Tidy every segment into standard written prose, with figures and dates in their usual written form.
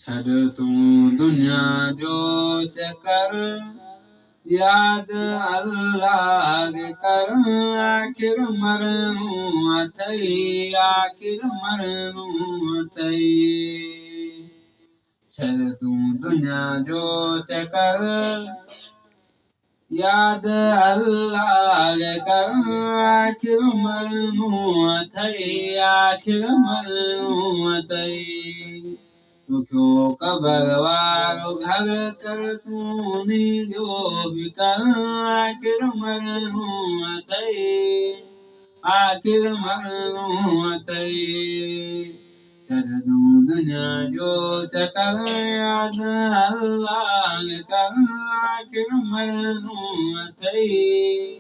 छॾ तूं दुनिया जो चकर याद अल्लाह कर आखिर मरणो अथई आखिर मरणो अथई छॾ तूं दुनिया जो चकर याद अल्लाह कर आखिर मरणो अथई आखिर मरणो अथई तोखे क़बर वारो घर कर तूं जो बि कर आखिर मरणो अथई आखिर मरणो अथई छॾ तूं दुनिया जो चकर याद अल्लाह कर आखिर मरणो अथई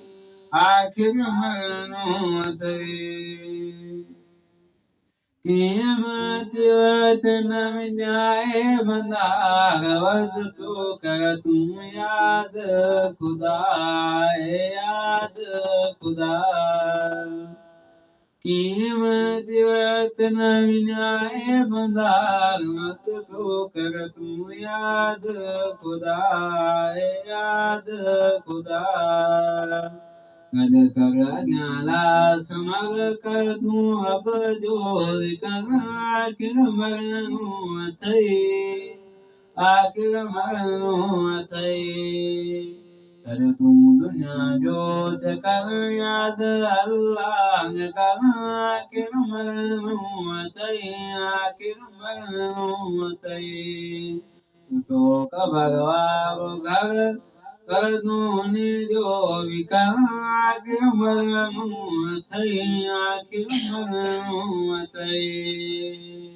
आखिर मरणो अथई क़यामत वक़्त न विञाए बंदा वध पियो कर तूं याद खुदा याद खुदा क़यामत वक़्त न विञाए बंदा वध पियो कर तूं याद खुदा याद खुदा गॾ कर अॻियां लास मग कर तूं अब जोर कर आखिर मरणो अथई आखिर मरणो अथई छॾ तूं दुनिया जो चकर याद अल्लाह कर आखिर मरणो अथई आखिर मरणो अथई तो क़बर वारो घर कर तूं जो बि कर आखिर मरणो अथई आखिर मरणो अथई